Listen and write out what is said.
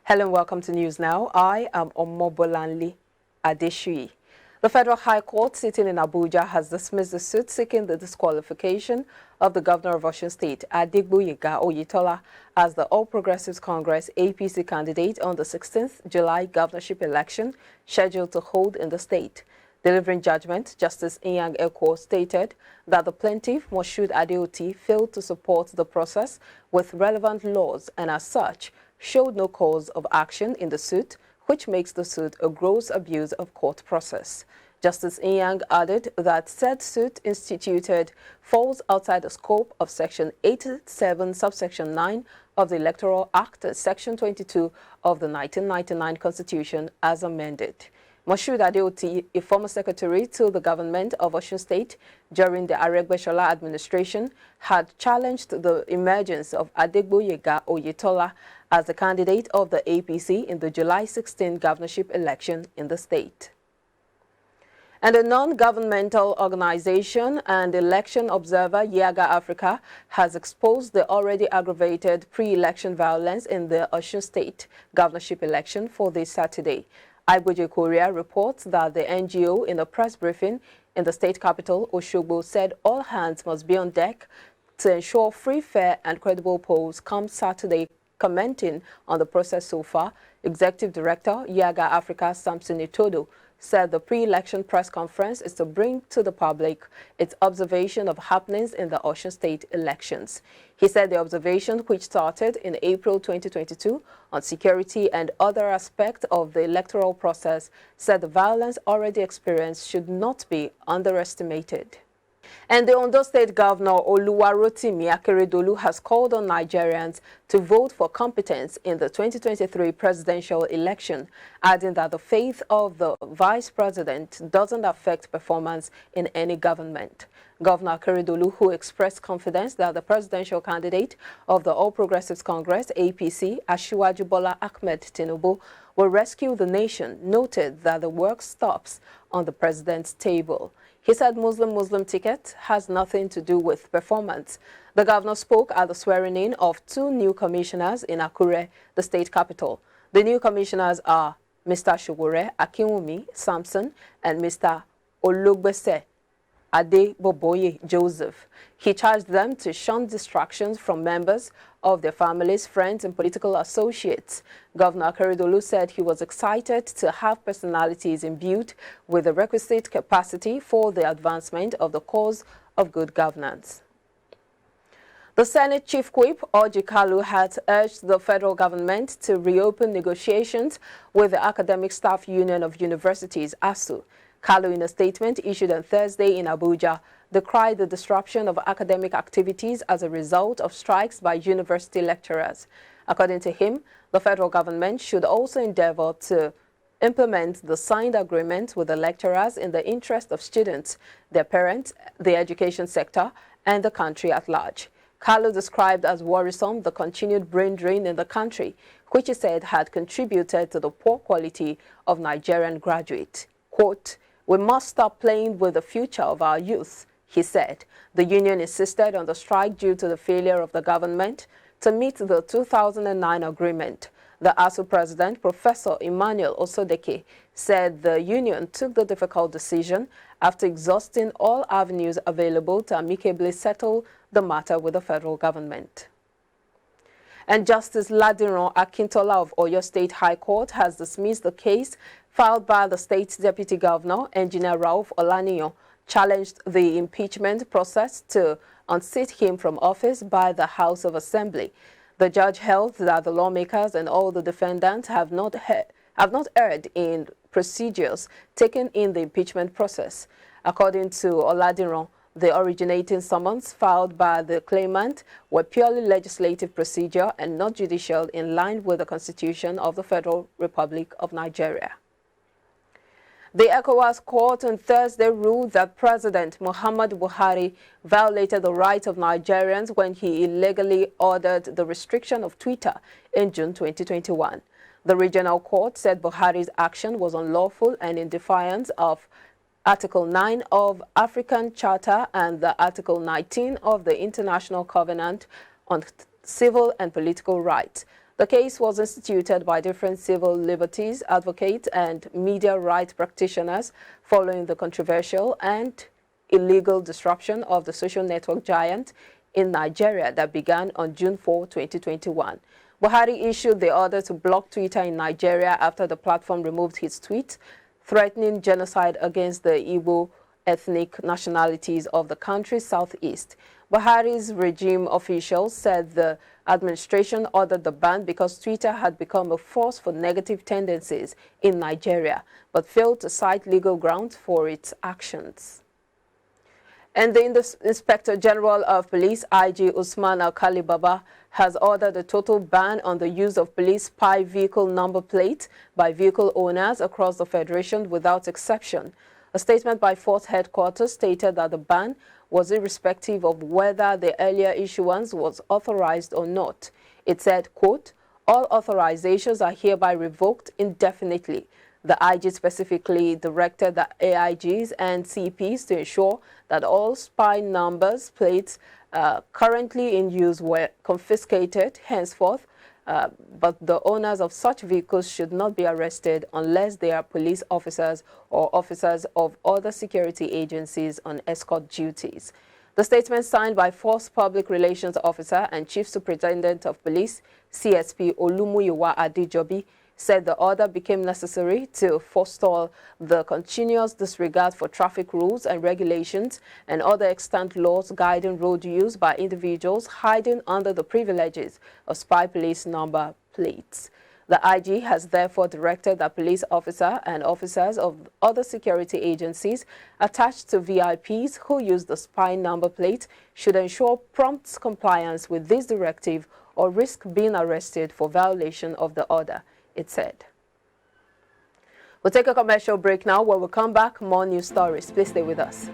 Hello and welcome to News Now. I am Omobolanli Adeshui. The Federal High Court sitting in Abuja has dismissed the suit seeking the disqualification of the Governor of Osun State, Adegboyega Oyetola, as the All Progressives Congress APC candidate on the 16th July governorship election scheduled to hold in the state. Delivering judgment, Justice Inyang Eko stated that the plaintiff, Moshood Adeoti, failed to support the process with relevant laws and as such showed no cause of action in the suit, which makes the suit a gross abuse of court process. Justice Inyang added that said suit instituted falls outside the scope of Section 87, subsection 9 of the Electoral Act and Section 22 of the 1999 Constitution as amended. Moshood Adeoti, a former secretary to the government of Osun State during the Aregbesola administration, had challenged the emergence of Adegboyega Oyetola as the candidate of the APC in the July 16 governorship election in the state. And a non-governmental organization and election observer, Yaga Africa, has exposed the already aggravated pre-election violence in the Osun State governorship election for this Saturday. Igboje Korea reports that the NGO, in a press briefing in the state capital, Osogbo, said all hands must be on deck to ensure free, fair and credible polls come Saturday. Commenting on the process so far, Executive Director Yaga Africa Samson Itodo said the pre-election press conference is to bring to the public its observation of happenings in the Osun State elections. He said the observation, which started in April 2022 on security and other aspects of the electoral process, said the violence already experienced should not be underestimated. And the Ondo State Governor Oluwarotimi AKEREDOLU has called on Nigerians to vote for competence in the 2023 presidential election, adding that the faith of the vice president doesn't affect performance in any government. Governor AKEREDOLU, who expressed confidence that the presidential candidate of the All Progressives Congress APC, Asiwaju Bola Ahmed Tinubu, will rescue the nation, noted that the work stops on the president's table. He said Muslim ticket has nothing to do with performance. The governor spoke at the swearing-in of two new commissioners in Akure, the state capital. The new commissioners are Mr. Shogore Akinwumi Samson and Mr. Ologbese Adeboboye Joseph. He charged them to shun distractions from members of their families, friends, and political associates. Governor AKEREDOLU said he was excited to have personalities imbued with the requisite capacity for the advancement of the cause of good governance. The Senate Chief Whip, ORJI KALU, had urged the federal government to reopen negotiations with the Academic Staff Union of Universities, ASUU. KALU, in a statement issued on Thursday in Abuja, decried the disruption of academic activities as a result of strikes by university lecturers. According to him, the federal government should also endeavor to implement the signed agreement with the lecturers in the interest of students, their parents, the education sector, and the country at large. KALU described as worrisome the continued brain drain in the country, which he said had contributed to the poor quality of Nigerian graduates. Quote, "We must stop playing with the future of our youth," he said. The union insisted on the strike due to the failure of the government to meet the 2009 agreement. The ASUU president, Professor Emmanuel Osodeke, said the union took the difficult decision after exhausting all avenues available to amicably settle the matter with the federal government. And Justice Ladiran Akintola of Oyo State High Court has dismissed the case filed by the state's deputy governor, Engineer Rauf Olaniyan, challenged the impeachment process to unseat him from office by the House of Assembly. The judge held that the lawmakers and all the defendants have not erred in procedures taken in the impeachment process. According to Oladiran, the originating summons filed by the claimant were purely legislative procedure and not judicial, in line with the Constitution of the Federal Republic of Nigeria. The ECOWAS court on Thursday ruled that President Muhammadu Buhari violated the rights of Nigerians when he illegally ordered the restriction of Twitter in June 2021. The regional court said Buhari's action was unlawful and in defiance of Article 9 of African Charter and the Article 19 of the International Covenant on Civil and Political Rights. The case was instituted by different civil liberties advocates and media rights practitioners following the controversial and illegal disruption of the social network giant in Nigeria that began on June 4, 2021. Buhari issued the order to block Twitter in Nigeria after the platform removed his tweet, threatening genocide against the Igbo ethnic nationalities of the country's southeast. Buhari's regime officials said the administration ordered the ban because Twitter had become a force for negative tendencies in Nigeria, but failed to cite legal grounds for its actions. And the Inspector General of Police, IG Usman Alkali has ordered a total ban on the use of police spy vehicle number plates by vehicle owners across the Federation without exception. A statement by Force Headquarters stated that the ban was irrespective of whether the earlier issuance was authorized or not. It said, quote, "All authorizations are hereby revoked indefinitely." The IG specifically directed the AIGs and CPs to ensure that all spy numbers plates currently in use were confiscated henceforth, but the owners of such vehicles should not be arrested unless they are police officers or officers of other security agencies on escort duties. The statement signed by Force Public Relations Officer and Chief Superintendent of Police, CSP Olumuyiwa Adejobi, said the order became necessary to forestall the continuous disregard for traffic rules and regulations and other extant laws guiding road use by individuals hiding under the privileges of spy police number plates. The IG has therefore directed that police officer and officers of other security agencies attached to VIPs who use the spy number plate should ensure prompt compliance with this directive or risk being arrested for violation of the order, it said. We'll take a commercial break now. When we come back, more news stories. Please stay with us.